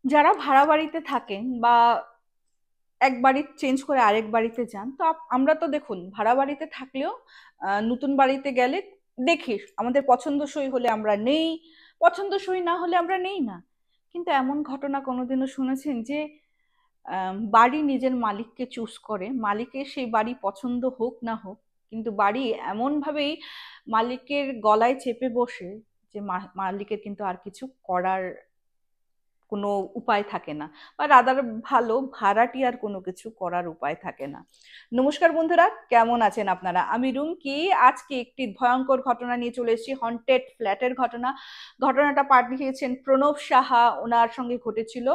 যারা ভাড়া বাড়িতে থাকেন বা এক বাড়ি চেঞ্জ করে আরেক বাড়িতে যান, তো আমরা তো দেখুন ভাড়া বাড়িতে থাকলেও নতুন বাড়িতে গেলে দেখি আমাদের পছন্দসই হলে আমরা নেই, পছন্দসই না হলে আমরা নেই না। কিন্তু এমন ঘটনা কোনোদিনও শুনেছেন যে বাড়ি নিজের মালিককে চুজ করে, মালিকের সেই বাড়ি পছন্দ হোক না হোক, কিন্তু বাড়ি এমন ভাবেই মালিকের গলায় চেপে বসে যে মালিকের কিন্তু আর কিছু করার কোনো উপায় থাকে না, বা রাদার ভালো ভাড়াটিয়ার কোনো কিছু করার উপায় থাকে না। নমস্কার বন্ধুরা, কেমন আছেন আপনারা? আমি রুমকি। আজকে একটি ভয়ঙ্কর ঘটনা নিয়ে চলে এসেছি, হন্টেড ফ্ল্যাটের ঘটনা। ঘটনাটা পাঠিয়েছেন প্রণব সাহা, ওনার সঙ্গে ঘটেছিল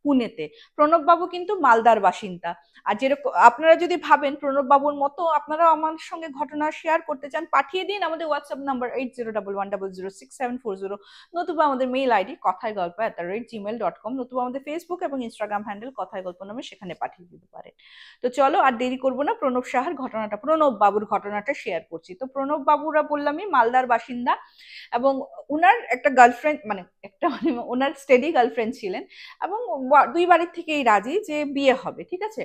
পুনেতে। প্রণব বাবু কিন্তু মালদার বাসিন্দা। আর যেরকম আপনারা যদি ভাবেন প্রণব বাবুর মতো আপনারাও আমার সঙ্গে ঘটনা শেয়ার করতে চান, পাঠিয়ে দিন আমাদের হোয়াটসঅ্যাপ নাম্বার 8011006740, নতুবা আমাদের মেইল আইডি কথায় গল্প @gmail.com, নতুবা আমাদের ফেসবুক এবং ইনস্টাগ্রাম হ্যান্ডেল কথায় গল্প নামে, সেখানে পাঠিয়ে দিতে পারেন। তো চলো আর দেরি করবো না, প্রণব সাহার ঘটনাটা, প্রণব বাবুর ঘটনাটা শেয়ার করছি। তো প্রণব বাবুরা বললামই মালদার বাসিন্দা, এবং উনার একটা গার্লফ্রেন্ড, মানে একটা মানে ওনার স্টেডি গার্লফ্রেন্ড ছিলেন, এবং দুই বাড়ির থেকেই রাজি যে বিয়ে হবে, ঠিক আছে।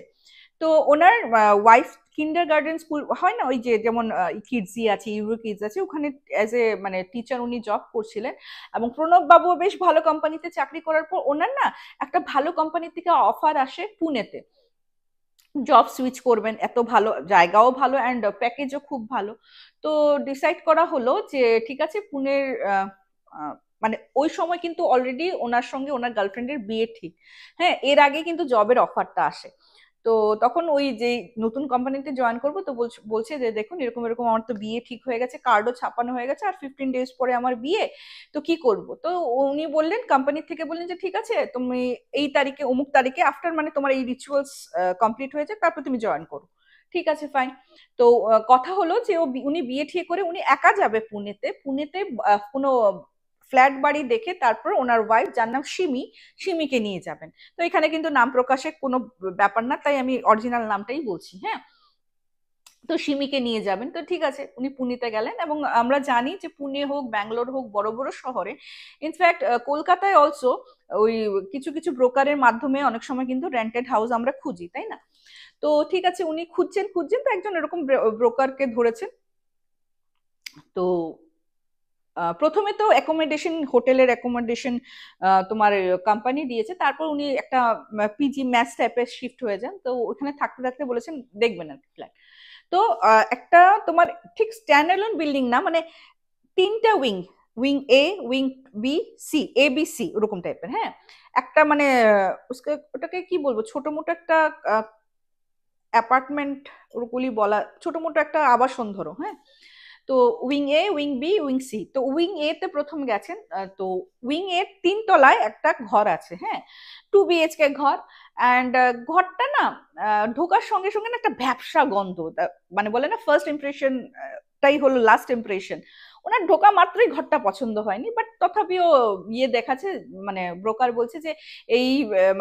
তো ওনার ওয়াইফ কিন্ডার গার্ডেন স্কুল হয় না, ওই যে যেমন কিডসি আছে, ইউরো কিডস আছে, ওখানে অ্যাজ এ মানে টিচার উনি জব করছিলেন। এবং প্রণব বাবু বেশ ভালো কোম্পানিতে চাকরি করার পর ওনার না একটা ভালো কোম্পানি থেকে অফার আসে পুনেতে, জব সুইচ করবেন, এত ভালো জায়গাও ভালো অ্যান্ড প্যাকেজও খুব ভালো। তো ডিসাইড করা হলো যে ঠিক আছে পুনের আহ, মানে ওই সময় কিন্তু অলরেডি ওনার সঙ্গে ওনার গার্লফ্রেন্ডের বিয়ে ঠিক। হ্যাঁ, এর আগে কিন্তু জবের অফারটা আসে। তো তখন ওই যে নতুন কোম্পানিতে জয়েন করবো, তো বলছে যে দেখুন এরকম এরকম আমার তো বিয়ে ঠিক হয়ে গেছে, কার্ডও ছাপানো হয়ে গেছে, আর 15 ডেজ পরে আমার বিয়ে, তো কি করব। তো উনি বললেন, কোম্পানি থেকে বললেন যে ঠিক আছে তুমি এই তারিখে অমুক তারিখে আফটার মানে তোমার এই রিচুয়ালস কমপ্লিট হয়েছে তারপর তুমি জয়েন করো। ঠিক আছে, ফাইন। তো কথা হলো যে উনি বিয়ে ঠিক করে উনি একা যাবে পুনেতে। পুনেতে কোনো ফ্ল্যাট বাড়ি দেখে তারপর ওনার ওয়াইফ, যার নাম সিমি, সিমিকে নিয়ে যাবেন। তো এখানে কিন্তু নাম প্রকাশে কোনো ব্যাপার না, তাই আমি অরিজিনাল নামটাই বলছি, হ্যাঁ। তো সিমিকে নিয়ে যাবেন, তো ঠিক আছে উনি পুনেতে গেলেন। এবং আমরা জানি যে পুনে হোক ব্যাঙ্গালোর হোক বড় বড় শহরে, ইনফ্যাক্ট কলকাতায় অলসো ওই কিছু কিছু ব্রোকারের মাধ্যমে অনেক সময় কিন্তু রেন্টেড হাউস আমরা খুঁজি, তাই না? তো ঠিক আছে উনি খুঁজছেন খুঁজছেন, তো একজন এরকম ব্রোকারকে ধরেছেন। তো প্রথমে তো অ্যাকোমোডেশন, হোটেলের অ্যাকোমোডেশন তোমার কোম্পানি দিয়েছে, তারপর উনি একটা পিজি ম্যাচ টাইপের শিফট হয়ে যান। তো ওখানে থাকতে থাকতে বলেছেন দেখবেন আর কি ফ্ল্যাট। তো একটা তোমার ঠিক স্ট্যান্ড অ্যালোন বিল্ডিং না, মানে তিনটা wing, wing A, wing B, C, A B C ওরকম টাইপের, হ্যাঁ। একটা মানে ওটাকে কি বলবো, ছোট মোটো একটা অ্যাপার্টমেন্ট ওগুলি বলা, ছোট মোটো একটা আবাসন ধরো, হ্যাঁ। তো উইং এ, উইং বি, উইং সি, তো উইং এ তে প্রথম গেছেন। তো উইং এর 3 তলায় একটা ঘর আছে, হ্যাঁ, 2 BHK ঘর। অ্যান্ড ঘরটা না ঢোকার সঙ্গে সঙ্গে না একটা ভ্যাপসা গন্ধ, মানে বলে না ফার্স্ট ইমপ্রেশন টাই হলো লাস্ট ইমপ্রেশন। ওনার ঢোকা মাত্রই ঘরটা পছন্দ হয়নি, বাট তথাপিও ইয়ে দেখাচ্ছে, মানে ব্রোকার বলছে যে এই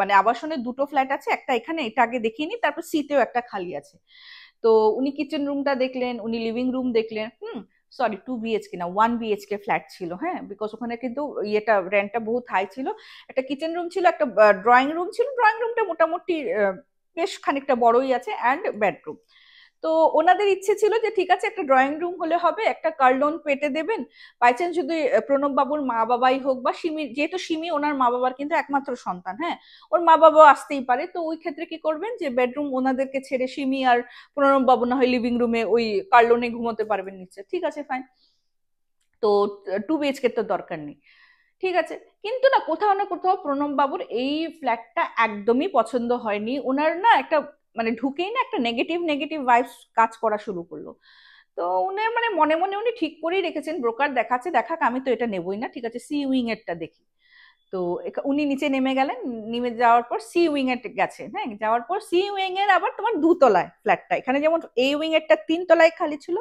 মানে আবাসনে 2টো ফ্ল্যাট আছে, একটা এখানে, এটা আগে দেখিয়ে নি, তারপর সিতেও একটা খালি আছে। তো উনি কিচেন রুমটা দেখলেন, উনি লিভিং রুম দেখলেন, সরি 2 BHK না, 1 BHK ফ্ল্যাট ছিল, হ্যাঁ, বিকজ ওখানে কিন্তু ইয়েটা রেন্টটা বহুত হাই ছিল। একটা কিচেন রুম ছিল, একটা ড্রয়িং রুম ছিল, ড্রয়িং রুমটা মোটামুটি বেশ খানিকটা বড়ই আছে, অ্যান্ড বেডরুম। তো ওনাদের ইচ্ছে ছিল যে ঠিক আছে একটা ড্রয়িং রুম হলে হবে, একটা কার্লন পেটে দেবেন, বাই চান্স যদি প্রণব বাবুর মা বাবাই হোক বা সিমি, যেহেতু সিমি ওনার মা বাবার কিন্তু একমাত্র সন্তান, হ্যাঁ, ওর মা বাবা আসতেই পারে, তো ওই ক্ষেত্রে কি করবেন যে বেডরুম ওনাদেরকে ছেড়ে সিমি আর প্রণব বাবু না হয় লিভিং রুমে ওই কার্লনে ঘুমোতে পারবেন নিচে, ঠিক আছে ফাইন। তো 2 BHK তো দরকার নেই, ঠিক আছে। কিন্তু না কোথাও না কোথাও প্রণব বাবুর এই ফ্ল্যাটটা একদমই পছন্দ হয়নি ওনার, না একটা মানে ঢুকেই না একটা নেগেটিভ নেগেটিভ ভাইবস কাজ করা শুরু করলো। তো উনি মানে মনে মনে উনি ঠিক করেই রেখেছেন, ব্রোকার দেখাচ্ছে দেখাক, আমি তো এটা নেবই না, ঠিক আছে সি উইং এরটা দেখি। তো উনি নিচে নেমে গেলেন, নেমে যাওয়ার পর সি উইং এ গেছে, হ্যাঁ, যাওয়ার পর সি উইং এর আবার তোমার 2 তলায় ফ্ল্যাটটা, এখানে যেমন এ উইং এরটা 3 তলায় খালি ছিল,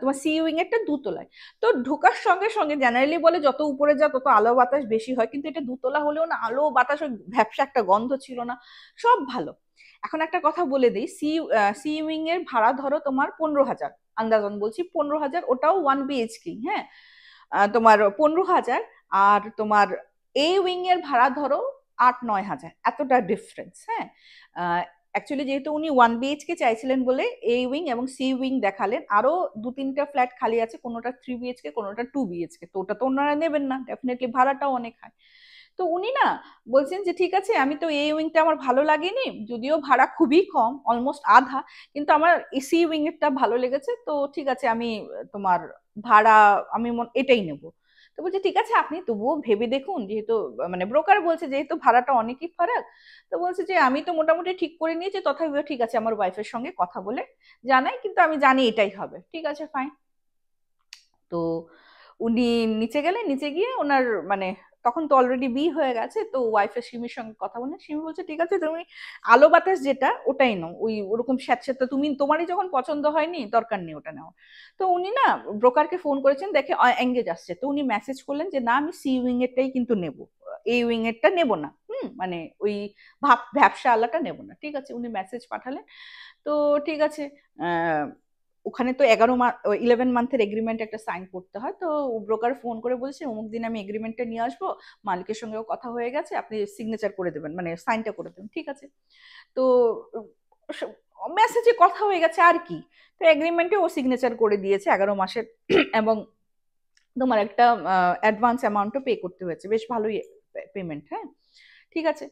তোমার সি উইং এরটা 2 তলায়। তো ঢোকার সঙ্গে সঙ্গে জেনারেলি বলে যত উপরে যা তত আলো বাতাস বেশি হয়, কিন্তু এটা 2 তলা হলেও না আলো বাতাস, ওই ভ্যাপসা একটা গন্ধ ছিল না, সব ভালো। এখন একটা কথা বলে দিই, সি উইং এর ভাড়া ধরো তোমার 15,000, আন্দাজন বলছি 15,000, ওটাও 1 BHK, হ্যাঁ। তোমার 15,000। আর তোমার এই উইং এর ভাড়া ধরো 8-9 হাজার, এতটা ডিফারেন্স। হ্যাঁ, অ্যাকচুয়ালি যেহেতু উনি 1 BHK চাইছিলেন বলে এ উইং এবং সি উইং দেখালেন, আরো 2-3টা ফ্ল্যাট খালি আছে, কোনোটা 3 BHK, কোনোটা 2 BHK, তো ওটা তো ওনারা নেবেন না, ডেফিনেটলি ভাড়াটাও অনেক হয়। তো উনি না বলছেন যে ঠিক আছে, আমি তো এই উইংটা আমার ভালো লাগেনি, যদিও ভাড়া খুবই কম, অলমোস্ট আধা, কিন্তু আমার এসি উইং এরটা ভালো লেগেছে, তো ঠিক আছে আমি তোমার ভাড়া আমি এটাই নেব। তো বলছে ঠিক আছে, আপনি তবুও ভেবে দেখুন, যেহেতু মানে ব্রোকার বলছে যেহেতু ভাড়াটা অনেকই ফারাক, তো বলছে যে আমি তো মোটামুটি ঠিক করে নিয়েছি, তথাপিও ঠিক আছে আমার ওয়াইফের সঙ্গে কথা বলে জানাই, কিন্তু আমি জানি এটাই হবে। ঠিক আছে, ফাইন। তো উনি নিচে গেলেন, নিচে গিয়ে ওনার মানে তখন তো অলরেডি হয়ে গেছে, তো ওয়াইফের সিমির সঙ্গে কথা বলে, সিমি বলছে ঠিক আছে তুমি আলো বাতাস যেটা ওটাই নাও, ওই ওরকম স্যাঁতস্যাঁতে তুমি তোমারই যখন পছন্দ হয়নি দরকার নেই ওটা নাও। তো উনি না ব্রোকারকে ফোন করেছেন, দেখে এঙ্গেজ আসছে, তো উনি মেসেজ করলেন যে না আমি সি উইং এরটাই কিন্তু নেব, এই উইং এরটা নেব না, মানে ওই ভ্যাবসা আলাটা নেব না। ঠিক আছে, উনি মেসেজ পাঠালেন। তো ঠিক আছে, ওখানে তো 11 মান্থের এগ্রিমেন্ট একটা সাইন করতে হয়, তো ব্রোকার ফোন করে বলছে অমুক দিন আমি এগ্রিমেন্টটা নিয়ে আসবো, মালিকের সঙ্গেও কথা হয়ে গেছে, আপনি সিগনেচার করে দেবেন, মানে সাইনটা করে দেবেন। ঠিক আছে, তো মেসেজে কথা হয়ে গেছে আর কি, তো এগ্রিমেন্টে ও সিগনেচার করে দিয়েছে 11 মাসের এবং তোমার একটা অ্যাডভান্স অ্যামাউন্টও পে করতে হয়েছে, বেশ ভালোই পেমেন্ট। হ্যাঁ, ঠিক আছে।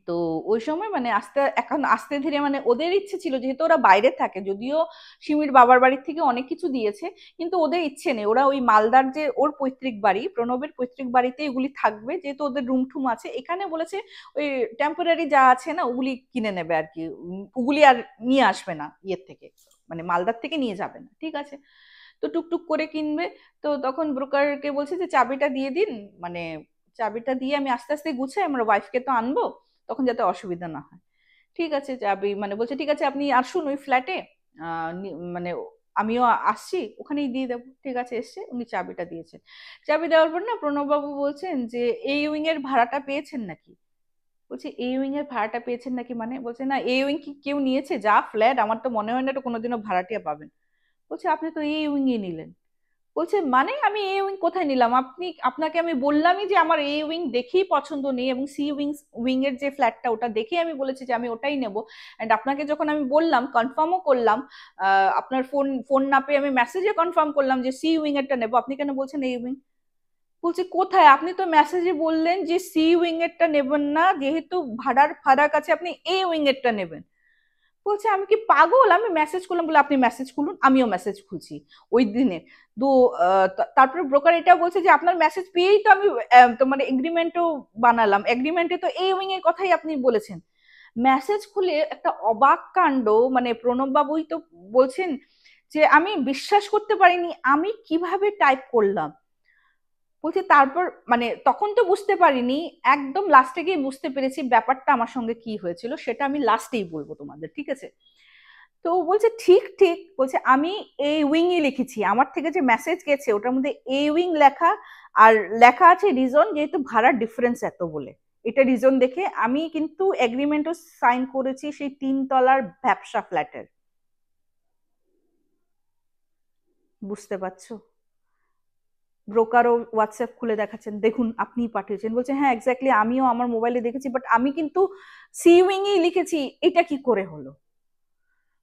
তো ওই সময় মানে এখন আস্তে ধীরে মানে ওদের ইচ্ছে ছিল, যেহেতু ওরা বাইরে থাকে, যদিও সিমির বাবার বাড়ির থেকে অনেক কিছু দিয়েছে, কিন্তু ওদের ইচ্ছে নেই, ওরা ওই মালদার যে ওর পৈতৃক বাড়ি, প্রণবের পৈতৃক বাড়িতে এগুলি থাকবে, যেহেতু ওদের রুম ঠুম আছে এখানে, বলেছে ওই টেম্পোরারি যা আছে না ওগুলি কিনে নেবে আর কি, ওগুলি আর নিয়ে আসবে না ইয়ের থেকে, মানে মালদার থেকে নিয়ে যাবে না। ঠিক আছে, তো টুকটুক করে কিনবে। তো তখন ব্রোকারকে বলছে যে চাবিটা দিয়ে দিন, মানে চাবিটা দিয়ে আমি আস্তে আস্তে গুছাই, আমার ওয়াইফকে তো আনবো, তখন যাতে অসুবিধা না হয়। ঠিক আছে, চাবি মানে বলছে ঠিক আছে আপনি আসুন ওই ফ্ল্যাটে, মানে আমিও আসছি, ওখানেই দিয়ে দেবো। ঠিক আছে, এসছে, উনি চাবিটা দিয়েছেন। চাবি দেওয়ার পর না প্রণববাবু বলছেন যে এই উইং এর ভাড়াটা পেয়েছেন নাকি। বলছে এই উইং এর ভাড়াটা পেয়েছেন নাকি, মানে বলছে না এই উইং কি কেউ নিয়েছে, যা ফ্ল্যাট আমার তো মনে হয় না এটা কোনোদিনও ভাড়াটিয়া পাবেন। বলছে আপনি তো এই উইং এ নিলেন। বলছে মানে আমি এ উইং কোথায় নিলাম, আপনাকে আমি বললামই যে আমার এ উইং দেখেই পছন্দ নেই, এবং সি উইং এর যে ফ্ল্যাটটা ওটা দেখেই আমি বলেছি যে আমি ওটাই নেব। এন্ড আপনাকে যখন আমি বললাম, কনফার্মও করলাম, আপনার ফোন ফোন না পেয়ে আমি মেসেজে কনফার্ম করলাম যে সি উইং এরটা নেব, আপনি কেন বলছেন এ উইং। বলছে কোথায়, আপনি তো মেসেজে বললেন যে সি উইং এরটা নেবেন না, যেহেতু ভাড়ার ফারাক আছে আপনি এ উইং এরটা নেবেন। বলছে আমি কি পাগল, আমি মেসেজ করলাম, বলে আপনি মেসেজ খুলুন, আমিও মেসেজ খুলছি ওই দিনে। তো তারপরে ব্রোকার এটা বলছে যে আপনার মেসেজ পেয়েই তো আমি তো মানে এগ্রিমেন্টও বানালাম, এগ্রিমেন্টে তো এই উইং এর কথাই আপনি বলেছেন। মেসেজ খুলে একটা অবাক কাণ্ড, মানে প্রণব বাবুই তো বলছেন যে আমি বিশ্বাস করতে পারিনি আমি কিভাবে টাইপ করলাম। বলছে তারপর মানে তখন তো বুঝতে পারিনি, একদম লাস্টে গিয়ে বুঝতে পেরেছি ব্যাপারটা আমার সঙ্গে কি হয়েছিল, সেটা আমি লাস্টেই বলবো তোমাদের। ঠিক আছে, তো বলছে ঠিক ঠিক, বলছে আমি এই উইং ই লিখেছি, আমার থেকে যে মেসেজ গেছে ওটার মধ্যে এই উইং লেখা, আর লেখা আছে রিজন, যেহেতু ভাড়ার ডিফারেন্স এত বলে, এটা রিজন দেখে আমি কিন্তু এগ্রিমেন্টও সাইন করেছি সেই 3 তলার ব্যবসা ফ্ল্যাটের। বুঝতে পারছো, ব্রোকারও হোয়াটসঅ্যাপ খুলে দেখাচ্ছেন, দেখুন আপনিই পাঠিয়েছেন। বলছে হ্যাঁ এক্স্যাক্টলি, আমিও আমার মোবাইলে দেখেছি, বাট আমি কিন্তু সি উইং ই লিখেছি, এটা কি করে হলো।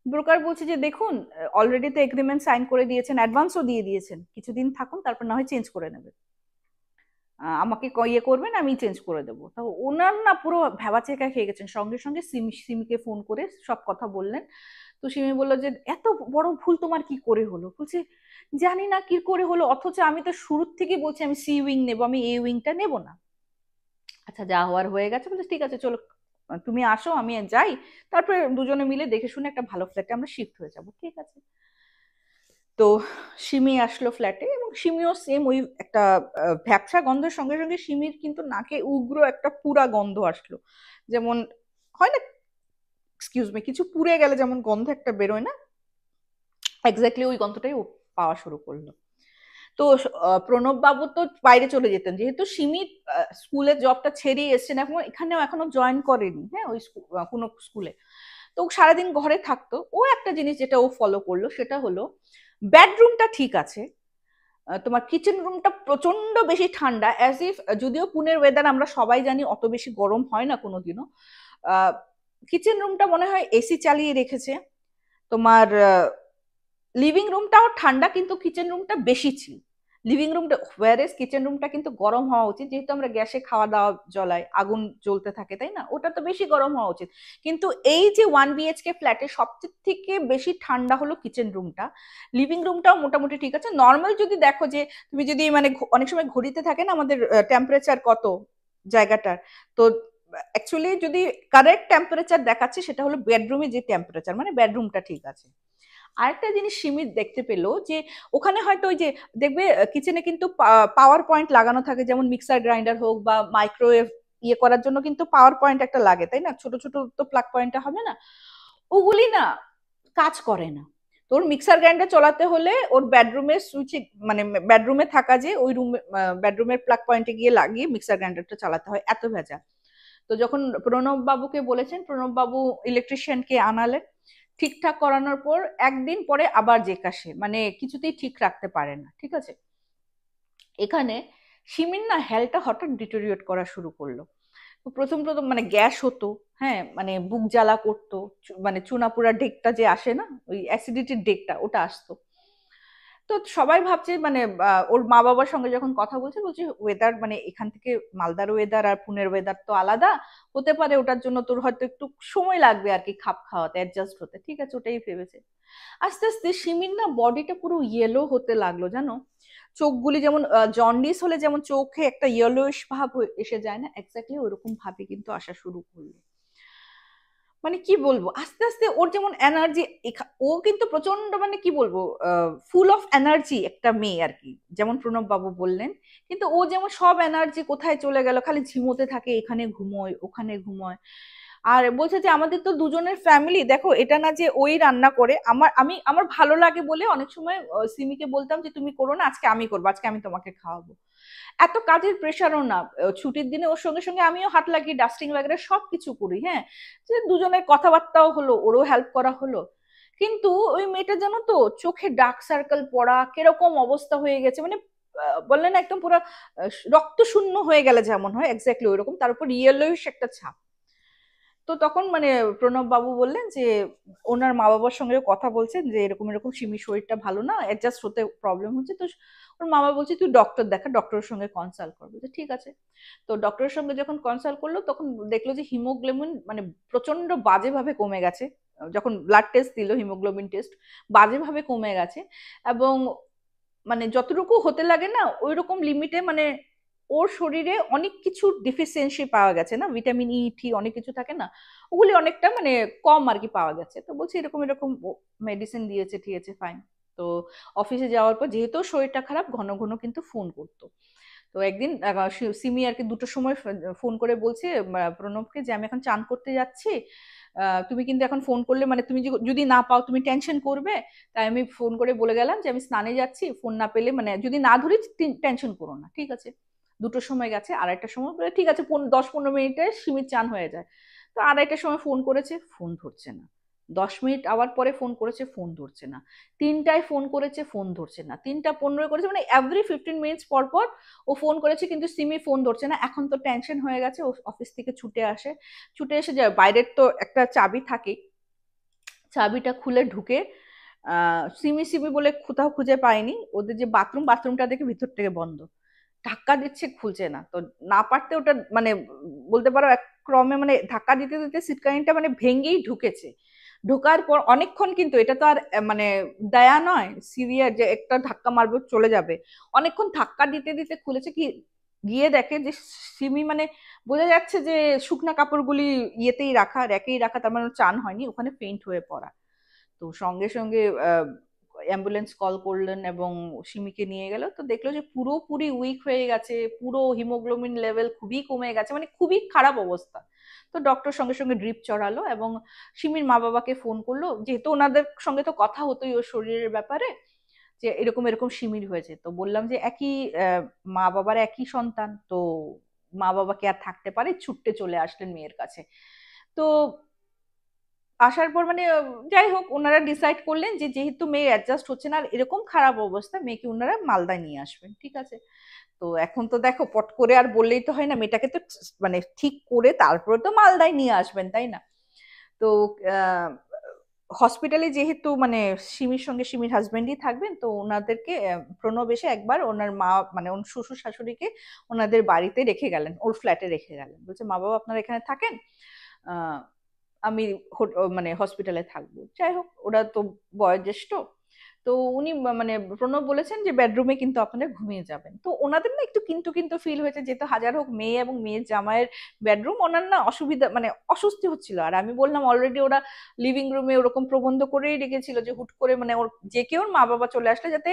ব্রোকার বলছে যে দেখুন, অলরেডি তো এগ্রিমেন্ট সাইন করে দিয়েছেন, অ্যাডভান্সও দিয়ে দিয়েছেন, কিছুদিন থাকুন, তারপর না হয় চেঞ্জ করে নেবেন, আমাকে ইয়ে করবেন, আমি চেঞ্জ করে দেবো। তো ওনার না পুরো ভ্যাবাচেকা খেয়ে গেছেন, সঙ্গে সঙ্গে সিমিকে ফোন করে সব কথা বললেন। তো সিমি বললো যে এত বড় ভুল তোমার কি করে হলো। বলছে জানি না কি করে হলো, অথচ আমি তো শুরুর থেকে বলছি আমি সি উইং নেবো, আমি এ উইংটা নেবো না। আচ্ছা যা হওয়ার হয়ে গেছে, বলছে ঠিক আছে চলো তুমি আসো আমি যাই, তারপরে দুজনে মিলে দেখে শুনে একটা ভালো ফ্ল্যাটে আমরা শিফট হয়ে যাবো। ঠিক আছে, তো সিমি আসলো ফ্ল্যাটে, এবং সিমিও সেম ওই একটা ভ্যাপসা গন্ধের সঙ্গে সঙ্গে সিমির কিন্তু নাকে উগ্র একটা পুরা গন্ধ আসলো, যেমন হয় না, এক্সকিউজ মি, কিছু পুড়ে গেলে যেমন গন্ধ একটা বেরোয় না, এক্স্যাক্টলি ওই গন্ধটাই ও পাওয়া শুরু করলো। তো প্রণব বাবু তো বাইরে চলে যেতেন, যেহেতু সিমি স্কুলের জবটা ছেড়েই এসছেন, এখন এখানেও এখনো জয়েন করেনি, হ্যাঁ ওই কোনো স্কুলে, তো সারাদিন ঘরে থাকতো। ও একটা জিনিস যেটা ও ফলো করলো সেটা হলো বেডরুমটা ঠিক আছে, তোমার কিচেন রুমটা প্রচন্ড বেশি ঠান্ডা, অ্যাজ ইফ, যদিও পুনের ওয়েদার আমরা সবাই জানি অত বেশি গরম হয় না কোনোদিনও, কিচেন রুমটা মনে হয় এসি চালিয়ে রেখেছে। তোমার লিভিং রুমটাও ঠান্ডা, কিন্তু কিচেন রুমটা বেশি ছিল। লিভিং রুমটা, ওয়ারেস কিচেন রুমটা কিন্তু গরম হওয়া উচিত, যেহেতু আমরা গ্যাসে খাওয়া দাওয়া জ্বলাই, আগুন জ্বলতে থাকে, তাই না? ওটা তো বেশি গরম হওয়া উচিত। কিন্তু এই যে 1 BHK ফ্ল্যাটে সবচেয়ে থেকে বেশি ঠান্ডা হলো কিচেন রুমটা। লিভিং রুমটাও মোটামুটি ঠিক আছে, নর্মাল। যদি দেখো যে তুমি যদি মানে অনেক সময় ঘড়িতে থাকে না আমাদের টেম্পারেচার কত জায়গাটার, তো অ্যাকচুয়ালি যদি কারেক্ট টেম্পারেচার দেখাচ্ছে সেটা হলো বেডরুমে যে টেম্পারেচার, মানে বেডরুমটা ঠিক আছে। আরেকটা জিনিস সীমিত দেখতে পেলো যে ওখানে হয়তো ওই যে দেখবে কিচেনে কিন্তু পাওয়ার পয়েন্ট লাগানো থাকে, যেমন মিক্সার গ্রাইন্ডার হোক বা মাইক্রোওয়েভ ইয়ে করার জন্য কিন্তু পাওয়ার পয়েন্ট একটা লাগে, তাই না? ছোট ছোট তো প্লাগ পয়েন্টটা হবে না, ওগুলি না কাজ করে না। তোর মিক্সার গ্রাইন্ডার চলাতে হলে ওর বেডরুমের সুইচে, মানে বেডরুমে থাকা যে ওই রুম, বেডরুমের প্লাগ পয়েন্টে গিয়ে লাগিয়ে মিক্সার গ্রাইন্ডারটা চালাতে হয়, এত ভেজা। তো যখন প্রণব বাবুকে বলেছেন, প্রণব বাবু ইলেকট্রিশিয়ানকে আনালেন, ঠিকঠাক করানোর পর একদিন পরে আবার যে কাশে, মানে কিছুতেই ঠিক রাখতে পারে না, ঠিক আছে। এখানে সিমির না হেলটা হঠাৎ ডিটোরিয়েট করা শুরু করলো। তো প্রথম প্রথম মানে গ্যাস হতো, হ্যাঁ, মানে বুক জ্বালা করতো, মানে চুনাপুরা ডেকটা যে আসে না, ওই অ্যাসিডিটির ডেকটা, ওটা আসতো। তো সবাই ভাবছে মানে ওর মা বাবার সঙ্গে যখন কথা বলছে, বলছে ওয়েদার মানে এখান থেকে মালদার ওয়েদার আর পুনের ওয়েদার তো আলাদা হতে পারে, ওটার জন্য তোর হয়তো একটু সময় লাগবে আর কি খাপ খাওয়াতে, অ্যাডজাস্ট হতে, ঠিক আছে, ওটাই ভেবেছে। আস্তে আস্তে সিমির না বডিটা পুরো ইয়েলো হতে লাগলো, জানো। চোখগুলি যেমন জন্ডিস হলে যেমন চোখে একটা ইয়েলোইশ ভাব এসে যায় না, এক্স্যাক্টলি ওরকম ভাবে কিন্তু আসা শুরু করলো। মানে কি বলবো, আস্তে আস্তে ওর যেমন এনার্জি, ও কিন্তু প্রচন্ড মানে কি বলবো, ফুল অফ এনার্জি একটা মেয়ে আর কি, যেমন প্রণব বাবু বললেন। কিন্তু ও যেমন সব এনার্জি কোথায় চলে গেল, খালি ঝিমোতে থাকে, এখানে ঘুমোয় ওখানে ঘুমোয়। আর বলছে যে আমাদের তো দুজনের ফ্যামিলি, দেখো এটা না যে ওই রান্না করে, আমার ভালো লাগে বলে অনেক সময় সিমিকে বলতাম যে তুমি করো না, আজকে আমি করবো, আজকে আমি তোমাকে খাওয়াবো। এত কাজের প্রেশারও না, ছুটির দিনে ওর সঙ্গে সঙ্গে আমিও হাত লাগিয়ে ডাস্টিং বাগেরা সবকিছু করি, হ্যাঁ। যে দুজনের কথাবার্তাও হলো, ওরও হেল্প করা হলো। কিন্তু ওই মেয়েটা জানো তো, চোখে ডার্ক সার্কেল পড়া, কিরকম অবস্থা হয়ে গেছে, মানে বললেন একদম পুরো রক্ত শূন্য হয়ে গেলে যেমন হয়, এক্স্যাক্টলি ওইরকম, তার উপর ইয়েলোইশ একটা ছাপ। তো তখন মানে প্রণব বাবু বললেন যে ওনার মা বাবার সঙ্গে কথা বলছেন যে এরকম এরকম সিমির শরীরটা ভালো না, অ্যাডজাস্ট হতে প্রবলেম হচ্ছে। তো ওর মামা বলছে তুই ডক্টর দেখা, ডক্টরের সঙ্গে কনসাল্ট করবে, তো ঠিক আছে। তো ডক্টরের সঙ্গে যখন কনসাল্ট করলো তখন দেখলো যে হিমোগ্লোবিন মানে প্রচন্ড বাজেভাবে কমে গেছে। যখন ব্লাড টেস্ট দিল, হিমোগ্লোবিন টেস্ট, বাজেভাবে কমে গেছে। এবং মানে যতটুকু হতে লাগে না ওই রকম লিমিটে, মানে ওর শরীরে অনেক কিছু ডিফিসিয়েন্সি পাওয়া গেছে না, ভিটামিন ই টি অনেক কিছু থাকে না, ওগুলি অনেকটা মানে কম আর কি পাওয়া গেছে। তো বলছি এরকম এরকম মেডিসিন দিয়েছে, ঠিক আছে, ফাইন। তো অফিসে যাওয়ার পর যেহেতু শরীরটা খারাপ, ঘন ঘন কিন্তু ফোন করতো। তো একদিন সিমি আর কি 2টোর সময় ফোন করে বলছে প্রণবকে যে আমি এখন চান করতে যাচ্ছি, তুমি কিন্তু এখন ফোন করলে মানে তুমি যদি না পাও তুমি টেনশন করবে। তাই আমি ফোন করে বলে গেলাম যে আমি স্নানে যাচ্ছি, ফোন না পেলে মানে যদি না ধরি টেনশন করো না, ঠিক আছে। 2টোর সময় গেছে, আড়াইটার সময় বলে ঠিক আছে, 10-15 মিনিটে সিমির চান হয়ে যায়। তো আড়াইটার সময় ফোন করেছে, ফোন ধরছে না। 10 মিনিট আবার পরে ফোন করেছে, ফোন ধরছে না। 3টায় ফোন করেছে, ফোন ধরছে না। 3টা 15 করেছে, মানে এভরি 15 মিনিটস পর পর ও ফোন করেছে, কিন্তু সিমি ফোন ধরছে না। এখন তো টেনশন হয়ে গেছে, ও অফিস থেকে ছুটে আসে, ছুটে এসে যায়, বাইরের তো একটা চাবি থাকে, চাবিটা খুলে ঢুকে সিমি সিমি বলে কোথাও খুঁজে পায়নি, ওদের যে বাথরুমটা দেখে ভিতর থেকে বন্ধ, ধাক্কা দিচ্ছে, খুলছে না। তো না পারতে ওটা মানে বলতে পারো এক ক্রমে মানে ধাক্কা দিতে দিতে সিটকানিটা মানে ভেঙেই ঢুকেছে। ঢোকার পর অনেকক্ষণ, কিন্তু এটা তো আর মানে দয়া নয় সিভিয়ার যে একটা ধাক্কা মারবে চলে যাবে, অনেকক্ষণ ধাক্কা দিতে দিতে খুলেছে কি, গিয়ে দেখে যে সিমি মানে বোঝা যাচ্ছে যে শুকনা কাপড়গুলি ইয়েতেই রাখা, র্যাকেই রাখা, তার মানে চান হয়নি, ওখানে ফেইন্ট হয়ে পড়া। তো সঙ্গে সঙ্গে অ্যাম্বুলেন্স কল করলেন এবং সিমিকে নিয়ে গেল। তো দেখলো যে পুরোপুরি উইক হয়ে গেছে, পুরো হিমোগ্লোবিন লেভেল খুবই কমে গেছে, মানে খুবই খারাপ অবস্থা। তো ডক্টর সঙ্গে সঙ্গে ড্রিপ চড়ালো এবং সিমির মা বাবাকে ফোন করলো, যেহেতু ওনাদের সঙ্গে তো কথা হতোই ওর শরীরের ব্যাপারে, যে এরকম এরকম সিমির হয়েছে। তো বললাম যে একই মা বাবার একই সন্তান, তো মা বাবাকে আর থাকতে পারে, ছুটতে চলে আসলেন মেয়ের কাছে। তো আসার পর মানে যাই হোক ওনারা ডিসাইড করলেন যে যেহেতু মেয়ে অ্যাডজাস্ট হচ্ছে না আর এরকম খারাপ অবস্থা, মেয়েকে ওনারা মালদায় নিয়ে আসবেন, ঠিক আছে। তো এখন তো দেখো পট করে আর বললেই তো হয় না, মেয়েটাকে তো মানে ঠিক করে তারপরে তো মালদায় নিয়ে আসবেন, তাই না। তো হসপিটালে যেহেতু মানে সিমির সঙ্গে সিমির হাজবেন্ডই থাকবেন, তো ওনাদেরকে প্রণব এসে একবার ওনার মা মানে ওর শ্বশুর শাশুড়িকে ওনাদের বাড়িতে রেখে গেলেন, ওর ফ্ল্যাটে রেখে গেলেন, বলছে মা বাবা আপনারা এখানে থাকেন, আহ আমি মানে হসপিটালে থাকবো। যাই হোক ওরা তো বয়োজ্যেষ্ঠ, তো উনি মানে প্রণব বলেছেন যে বেডরুমে কিন্তু আপনারা ঘুমিয়ে যাবেন। তো ওনাদের না একটু কিন্তু কিন্তু ফিল হয়েছে, যেহেতু হাজার হোক মেয়ে এবং মেয়ের জামাইয়ের বেডরুম, ওনার না অসুবিধা মানে অস্বস্তি হচ্ছিল। আর আমি বললাম অলরেডি ওরা লিভিং রুমে ওরকম প্রবন্ধ করেই রেখেছিল যে হুট করে মানে ওর যে কেউ মা বাবা চলে আসলে যাতে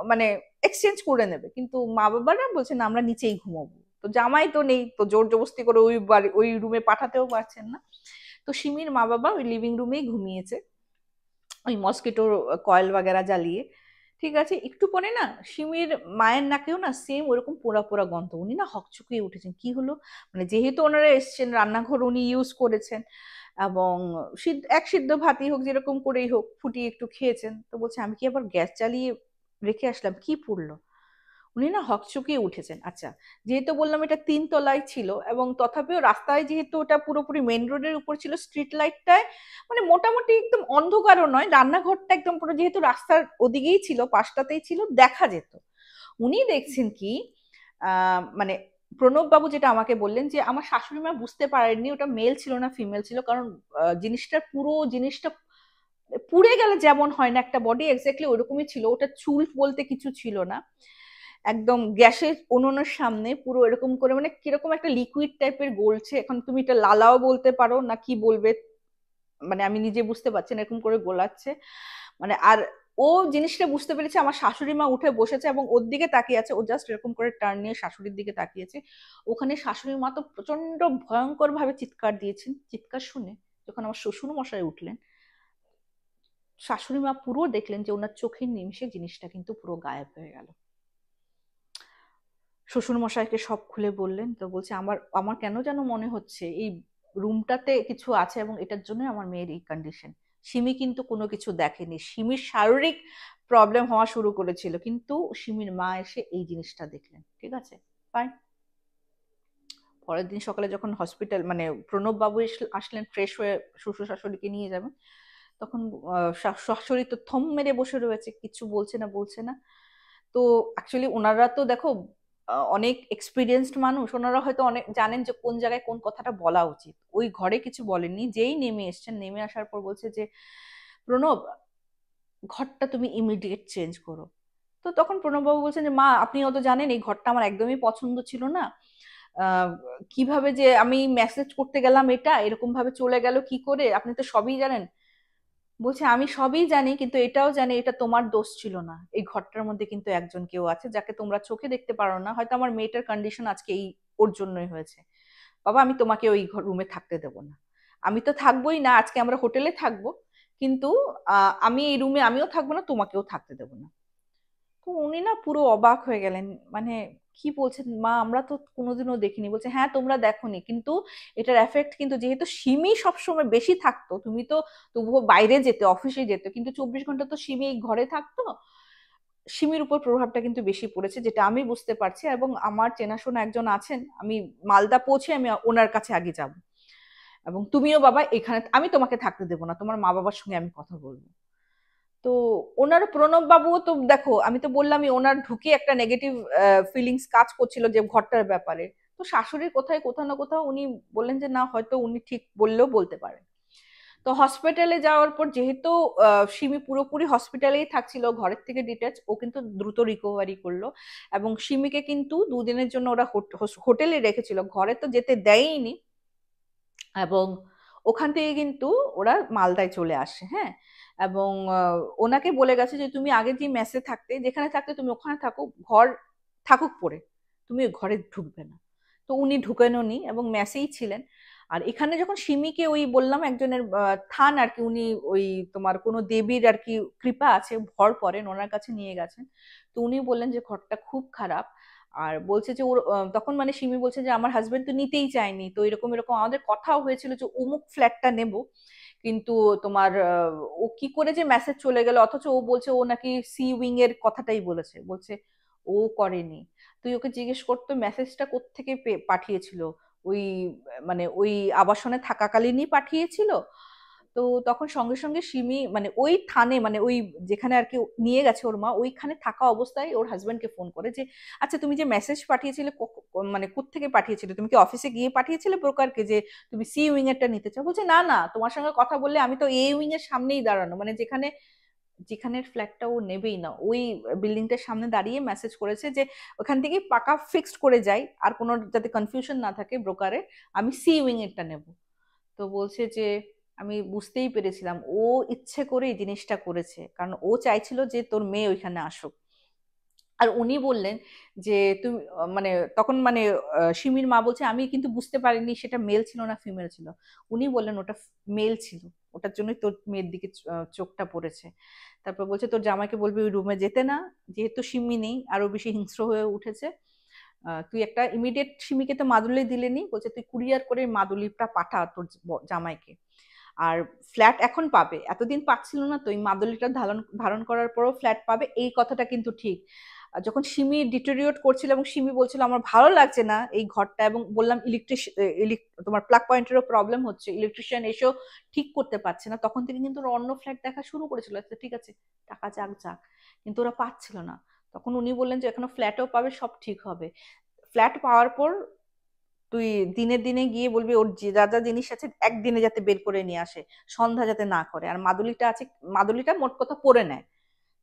মানে এক্সচেঞ্জ করে নেবে, কিন্তু মা বাবারা বলছে না আমরা নিচেই ঘুমাবো। তো জামাই তো নেই, তো জোর জবরদস্তি করে ওই বাড়ি ওই রুমে পাঠাতেও পারছেন না। তো সিমির মা বাবা ওই লিভিং রুমেই ঘুমিয়েছে, ওই মস্কিটোর কয়েল বাগেরা জ্বালিয়ে। ঠিক আছে, একটু পরে না সিমির মায়ের নাকেও না সেম ওরকম পোড়া পোড়া গন্ধ, উনি না হকচকিয়ে উঠেছেন কি হলো, মানে যেহেতু ওনারা এসছেন রান্নাঘর উনি ইউজ করেছেন এবং এক সিদ্ধ ভাতই হোক যেরকম করেই হোক ফুটিয়ে একটু খেয়েছেন, তো বলছে আমি কি আবার গ্যাস চালিয়ে রেখে আসলাম, কি পড়লো। উনি না হকচকিয়ে উঠেছেন। আচ্ছা, যেহেতু বললাম এটা 3 তলায় ছিল এবং তথাপিও রাস্তায় যেহেতু ওটা পুরোপুরি মেন রোডের উপর ছিল, স্ট্রিট লাইটটায় মানে মোটামুটি একদম অন্ধকারও নয়, রান্নাঘরটা একদম পুরো যেহেতু রাস্তার ওদিকেই ছিল পাশটাতেই ছিল দেখা যেত। উনি দেখছেন কি মানে প্রণব বাবু যেটা আমাকে বললেন যে আমার শাশুড়ি মা বুঝতে পারেননি ওটা মেল ছিল না ফিমেল ছিল, কারণ জিনিসটা পুড়ে গেলে যেমন হয় না একটা বডি এক্স্যাক্টলি ওরকমই ছিল, ওটা চুল বলতে কিছু ছিল না, একদম গ্যাসের উনুনের সামনে পুরো এরকম করে মানে কিরকম একটা লিকুইড টাইপের গলছে, এখন তুমি এটা লালাও বলতে পারো না কি বলবে, মানে আমি নিজে বুঝতে পারছি না, এরকম করে গোলাচ্ছে মানে। আর ও জিনিসটা বুঝতে পেরেছে আমার শাশুড়ি মা উঠে বসেছে এবং ওর দিকে তাকিয়ে আছে, ও জাস্ট এরকম করে টার্ন নিয়ে শাশুড়ির দিকে তাকিয়েছে। ওখানে শাশুড়ি মা তো প্রচন্ড ভয়ঙ্কর ভাবে চিৎকার দিয়েছেন, চিৎকার শুনে যখন আমার শ্বশুর মশাই উঠলেন, শাশুড়ি মা পুরো দেখলেন যে ওনার চোখের নিমিষে জিনিসটা কিন্তু পুরো গায়েব হয়ে গেল। শ্বশুর মশাইকে সব খুলে বললেন, তো বলছে আমার আমার কেন যেন মনে হচ্ছে এই রুমটাতে কিছু আছে এবং এটার জন্য আমার মেয়ের এই কন্ডিশন। সিমি কিন্তু কোনো কিছু দেখেনি, সিমির শারীরিক প্রবলেম হওয়া শুরু করেছিল, কিন্তু সিমির মা এসে এই জিনিসটা দেখলেন, ঠিক আছে ফাইন। পরের দিন সকালে যখন হসপিটাল মানে প্রণব বাবু আসলেন ফ্রেশ হয়ে শ্বশুর শাশুড়িকে নিয়ে যাবেন, তখন শাশুড়ি তো থম মেরে বসে রয়েছে, কিছু বলছে না। তো অ্যাকচুয়ালি ওনারা তো দেখো অনেক এক্সপিরিয়েন্সড মানুষ, ওনারা হয়তো অনেক জানেন যে কোন জায়গায় কোন কথাটা বলা উচিত। ওই ঘরে কিছু বলেননি, যেই নেমে এসছেন নেমে আসার পর বলছে যে প্রণব ঘরটা তুমি ইমিডিয়েট চেঞ্জ করো। তো তখন প্রণববাবু বলছেন যে মা আপনিও তো জানেন এই ঘরটা আমার একদমই পছন্দ ছিল না, আহ, কিভাবে যে আমি মেসেজ করতে গেলাম এটা এরকম ভাবে চলে গেল কি করে, আপনি তো সবই জানেন। বলছে আমি সবই জানি, কিন্তু এটাও জানি এটা তোমার দোষ ছিল না, এই ঘরটার মধ্যে কিন্তু একজন কেউ আছে যাকে তোমরা চোখে দেখতে পারো না, হয়তো আমার মেয়েটার কন্ডিশন আজকে এই ওর জন্যই হয়েছে। বাবা আমি তোমাকে ওই রুমে থাকতে দেবো না, আমি তো থাকবোই না, আজকে আমরা হোটেলে থাকবো, কিন্তু আমি এই রুমে আমিও থাকবো না তোমাকেও থাকতে দেবো না। তো উনি না পুরো অবাক হয়ে গেলেন, মানে কি বলছেন মা, আমরা তো কোনোদিনও দেখিনি। বলছে হ্যাঁ তোমরা দেখোনি, কিন্তু এটার এফেক্ট কিন্তু যেহেতু সিমি সবসময় বেশি থাকতো, তুমি তো তবুও বাইরে যেতে অফিসে যেতে, কিন্তু 24 ঘন্টা তো সিমি এই ঘরে থাকতো, সিমির উপর প্রভাবটা কিন্তু বেশি পড়েছে যেটা আমি বুঝতে পারছি। এবং আমার চেনাশোনা একজন আছেন, আমি মালদা পৌঁছে আমি ওনার কাছে আগে যাব, এবং তুমিও বাবা এখানে, আমি তোমাকে থাকতে দেবো না, তোমার মা বাবার সঙ্গে আমি কথা বলবো। তো ওনার প্রণব বাবুও তো দেখো আমি তো বললামই ওনার ঢুকে একটা নেগেটিভ ফিলিংস কাজ করছিল যে ঘরটার ব্যাপারে। তো শাশুড়ির কোথাও না কোথাও উনি বললেন যে না হয়তো উনি ঠিক বললেও বলতে পারে। তো হসপিটালে যাওয়ার পর যেহেতু সিমি পুরোপুরি হসপিটালেই থাকছিল ঘরের থেকে ডিট্যাচ, ও কিন্তু দ্রুত রিকভারি করলো এবং সিমিকে কিন্তু 2 দিনের জন্য ওরা হোটেলে রেখেছিল, ঘরে তো যেতে দেয়নি। এবং ওখান থেকে কিন্তু ওরা মালদায় চলে আসে, হ্যাঁ। এবং ওনাকে বলে গেছে যে তুমি আগে যে মেসে থাকতে যেখানে থাকতে তুমি ওখানে থাকো, ঘর থাকুক পড়ে, তুমি ওই ঘরে ঢুকবে না। তো উনি ঢুকেনও নি এবং মেসেই ছিলেন। আর এখানে যখন সিমিকে ওই বললাম একজনের থান আর কি, উনি ওই তোমার কোনো দেবীর আর কি কৃপা আছে ভর করেন, ওনার কাছে নিয়ে গেছেন। তো উনি বললেন যে ঘরটা খুব খারাপ, আর বলছে যে ওর তখন মানে সিমি বলছে যে আমার হাজবেন্ড তো নিতেই চায়নি, তো এরকম এরকম আমাদের কথাও হয়েছিল যে অমুক ফ্ল্যাটটা নেব, কিন্তু তোমার ও কি করে যে মেসেজ চলে গেল, অথচ ও বলছে ও নাকি সি উইং এর কথাটাই বলেছে, বলছে ও করেনি। তুই ওকে জিজ্ঞেস করতো মেসেজটা কোত্থেকে পাঠিয়েছিল, ওই মানে ওই আবাসনে থাকাকালীনই পাঠিয়েছিল। তো তখন সঙ্গে সঙ্গে সিমি মানে ওই থানে মানে ওই যেখানে আর কি নিয়ে গেছে ওর মা, ওইখানে থাকা অবস্থায় ওর হাজবেন্ডকে ফোন করে যে আচ্ছা তুমি যে মেসেজ পাঠিয়েছিলে মানে কোত্থেকে পাঠিয়েছিলে, তুমি কি অফিসে গিয়ে পাঠিয়েছিলে ব্রোকারকে যে তুমি সি উইং এরটা নিতে চাও? বলছে না না, তোমার সঙ্গে কথা বললে আমি তো এ উইং এর সামনেই দাঁড়ানো, মানে যেখানে যেখানের ফ্ল্যাটটা ও নেবেই না ওই বিল্ডিংটার সামনে দাঁড়িয়ে মেসেজ করেছে যে ওখান থেকে পাকা ফিক্সড করে যাই, আর কোনো যাতে কনফিউশন না থাকে ব্রোকারে, আমি সি উইং এরটা নেব। তো বলছে যে আমি বুঝতেই পেরেছিলাম ও ইচ্ছে করে এই জিনিসটা করেছে, কারণ ও চাইছিল যে তোর মেয়ে ওইখানে আসুক। আর উনি বললেন যে তুমি মানে তখন মানে সিমির মা বলছে আমি কিন্তু বুঝতে পারিনি সেটা মেল ছিল না ফিমেল ছিল। উনি বললেন ওটা মেল ছিল, ওটার জন্যই তোর মেয়ের দিকে চোখটা পড়েছে। তারপর বলছে তোর জামাইকে বলবি ওই রুমে যেতে না, যেহেতু সিমি নেই আরো বেশি হিংস্র হয়ে উঠেছে। তুই একটা ইমিডিয়েট সিমিকে তো মাদুলি দিলেনি, বলছে তুই কুরিয়ার করে মাদুলিটা পাঠা তোর জামাইকে। আর ফ্ল্যাট এখন পাবে, এতদিন পাচ্ছিল না তো, এই মাদুলিটা ধারণ ধারণ করার পরও ফ্ল্যাট পাবে, এই কথাটা কিন্তু ঠিক। আর যখন সিমি ডিটোরিয়েট করছিল এবং সিমি বলছিল আমার ভালো লাগছে না এই ঘরটা, এবং বললাম তোমার প্লাগ পয়েন্টেরও প্রবলেম হচ্ছে, ইলেকট্রিশিয়ান এসেও ঠিক করতে পারছে না, তখন থেকে কিন্তু ওরা অন্য ফ্ল্যাট দেখা শুরু করেছিল। আচ্ছা ঠিক আছে, টাকা যাক যাক, কিন্তু ওরা পাচ্ছিল না। তখন উনি বললেন যে এখনো ফ্ল্যাটও পাবে, সব ঠিক হবে। ফ্ল্যাট পাওয়ার পর তুই দিনে দিনে গিয়ে বলবি ওর যে যা যা জিনিস আছে একদিনে যাতে বের করে নিয়ে আসে, সন্ধ্যা যাতে না করে। আর মাদুলিটা আছে, মাদুলিটা মোট কথা পরে নেয়।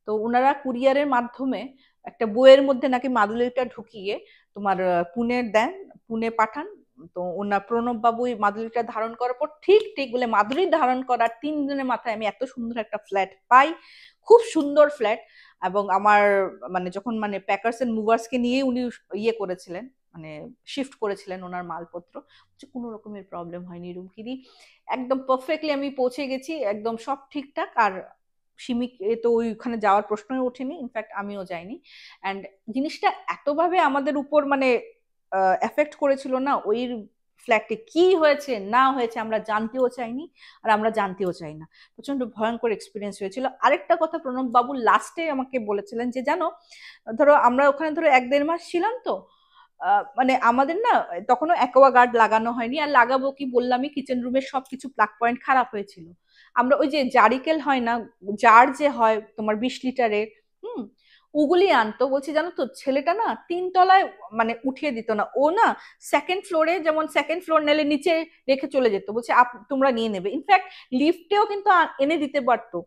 তো ওনারা কুরিয়ারের মাধ্যমে একটা বইয়ের মধ্যে নাকি মাদুলিটা ঢুকিয়ে তোমার পুনে দেন, পুনে পাঠান। তো ওনার প্রণব বাবু এই মাদুলিটা ধারণ করার পর ঠিক ঠিক বলে মাদুলি ধারণ করার 3 দিনের মাথায় আমি এত সুন্দর একটা ফ্ল্যাট পাই, খুব সুন্দর ফ্ল্যাট। এবং আমার মানে যখন মানে প্যাকার্স এন্ড মুভার্স কে নিয়ে উনি ইয়ে করেছিলেন, মানে শিফট করেছিলেন ওনার মালপত্র, কোনো রকমের প্রবলেম হয়নি। রুমকিরি একদম পারফেক্টলি আমি পৌঁছে গেছি, একদম সব ঠিকঠাক। আর সিমিকে তো ওইখানে যাওয়ার প্রশ্নই ওঠেনি, ইনফ্যাক্ট আমিও যাইনি। অ্যান্ড জিনিসটা এতভাবে আমাদের উপর মানে এফেক্ট করেছিল না, ওই ফ্ল্যাটে কি হয়েছে না হয়েছে আমরা জানতেও চাইনি, আর আমরা জানতেও চাই না। প্রচন্ড ভয়ঙ্কর এক্সপিরিয়েন্স হয়েছিল। আরেকটা কথা প্রণব বাবু লাস্টে আমাকে বলেছিলেন যে জানো, ধরো আমরা ওখানে ধরো 1-1.5 মাস ছিলাম তো, মানে আমাদের না তখনও অ্যাকোয়াগার্ড লাগানো হয়নি, আর লাগাবো কি বললামই, কিচেন রুমের সবকিছু প্লাগ পয়েন্ট খারাপ হয়েছিল। আমরা ওই যে জারিকেল হয় না, জার যে হয় তোমার 20 লিটারের, হুম, ওগুলি আনতো। বলছি জানো তো ছেলেটা না 3 তলায় মানে উঠিয়ে দিত না, ও না সেকেন্ড ফ্লোরে, যেমন সেকেন্ড ফ্লোর নিলে নিচে রেখে চলে যেত, বলছে তোমরা নিয়ে নেবে। ইনফ্যাক্ট লিফটেও কিন্তু এনে দিতে পারতো,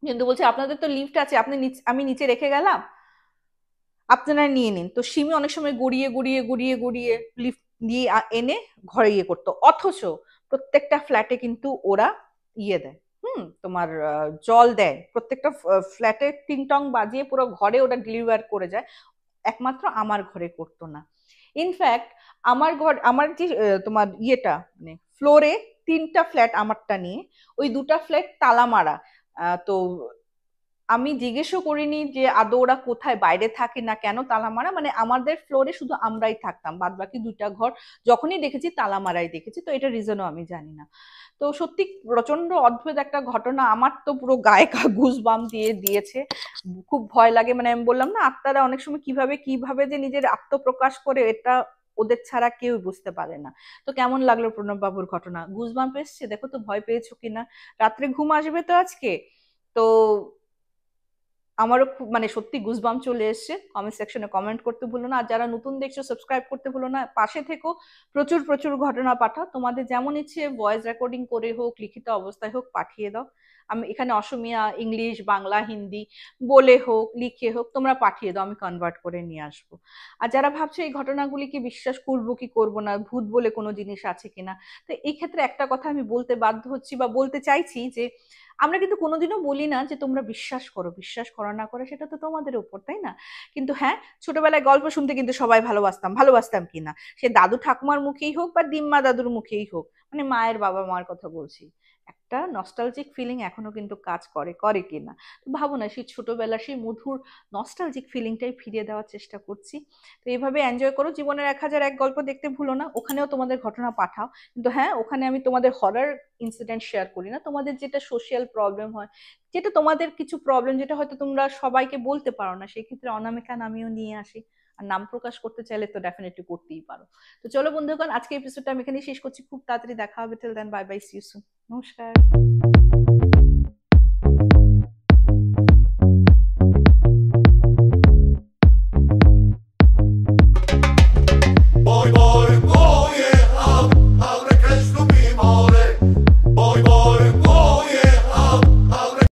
কিন্তু বলছে আপনাদের তো লিফট আছে, আমি নিচে রেখে গেলাম, আপনারা নিয়ে নিন। তো সিমি অনেক সময় গড়িয়ে গড়িয়ে গড়িয়ে গড়িয়ে লিফট দিয়ে এনে ঘরে ইয়ে করতো। অথচ প্রত্যেকটা ফ্ল্যাটে কিন্তু ওরা ইয়ে দেয়, তোমার জল দেয়, প্রত্যেকটা ফ্ল্যাটে টিং টং বাজিয়ে পুরো ঘরে ওটা ডেলিভার করে যায়। একমাত্র আমার ঘরে করতো না। ইনফ্যাক্ট আমার ঘর, আমার যে তোমার ইয়েটা মানে ফ্লোরে 3টা ফ্ল্যাট আমারটা নিয়ে, ওই 2টা ফ্ল্যাট তালা মারা। তো আমি জিজ্ঞেসও করিনি যে আদৌ ওরা কোথায়, বাইরে থাকে না কেন তালা মারা, মানে আমাদের ফ্লোরে শুধু আমরাই থাকতাম, বাদ বাকি 2টা ঘর যখনই দেখেছি তালা মারাই দেখেছি। তো এটা রিজনও আমি জানি না। তো সত্যি প্রচন্ড অদ্ভুত একটা ঘটনা, আমার তো পুরো গায়ে গুজবাম দিয়ে দিয়েছে। খুব ভয় লাগে, মানে আমি বললাম না আত্মারা অনেক সময় কিভাবে কিভাবে যে নিজের আত্মপ্রকাশ করে, এটা ওদের ছাড়া কেউ বুঝতে পারে না। তো কেমন লাগলো প্রণব বাবুর ঘটনা? গুজবাম এসছে, দেখো তো ভয় পেয়েছো কিনা। রাত্রে ঘুম আসবে তো আজকে? তো আমারও খুব মানে সত্যি গুজবাম চলে এসছে। কমেন্ট সেকশনে কমেন্ট করতে ভুলো না, আর যারা নতুন দেখছো সাবস্ক্রাইব করতে ভুলো না, পাশে থেকো। প্রচুর প্রচুর ঘটনা পাঠাও, তোমাদের যেমন ইচ্ছে ভয়েস রেকর্ডিং করে হোক, লিখিত অবস্থায় হোক পাঠিয়ে দাও। আমি এখানে অসমিয়া, ইংলিশ, বাংলা, হিন্দি বলে হোক লিখে হোক তোমরা পাঠিয়ে দাও, আমি কনভার্ট করে নিয়ে আসবো। আর যারা ভাবছো এই ঘটনাগুলিকে বিশ্বাস করবো কি করবো না, ভূত বলে কোনো জিনিস আছে কিনা, তো এই ক্ষেত্রে একটা কথা আমি বলতে বাধ্য হচ্ছি বা বলতে চাইছি যে আমরা কিন্তু কোনোদিনও বলি না যে তোমরা বিশ্বাস করো, বিশ্বাস করা না করে সেটা তো তোমাদের উপর, তাই না? কিন্তু হ্যাঁ, ছোটবেলায় গল্প শুনতে কিন্তু সবাই ভালোবাসতাম, ভালোবাসতাম কিনা সে দাদু ঠাকুমার মুখেই হোক বা দিম্মা দাদুর মুখেই হোক, মানে মায়ের বাবা মার কথা বলছি, একটা একটা নস্টালজিক ফিলিং এখনো কিন্তু কাজ করে কিনা। তো ভাবো না, সেই ছোটবেলার সেই মধুর নস্টালজিক ফিলিংটাই ফিরিয়ে দেওয়ার চেষ্টা করছি। তো এইভাবে এনজয় করো। জীবনের 1001 গল্প দেখতে ভুলো না, ওখানেও তোমাদের ঘটনা পাঠাও। কিন্তু হ্যাঁ, ওখানে আমি তোমাদের হরার ইনসিডেন্ট শেয়ার করি না, তোমাদের যেটা সোশ্যাল প্রবলেম হয়, যেটা তোমাদের কিছু প্রবলেম যেটা হয়তো তোমরা সবাইকে বলতে পারো না, সেই ক্ষেত্রে অনামিকা নামিও নিয়ে আসি। আর নাম প্রকাশ করতে চাইলে তো ডেফিনেটলি করতেই পারো। তো চলো বন্ধুগণ, আজকে এপিসোডটা আমি এখানেই শেষ করছি। খুব তাড়াতাড়ি দেখা হবে। Till then, bye bye, see you soon. নমস্কার।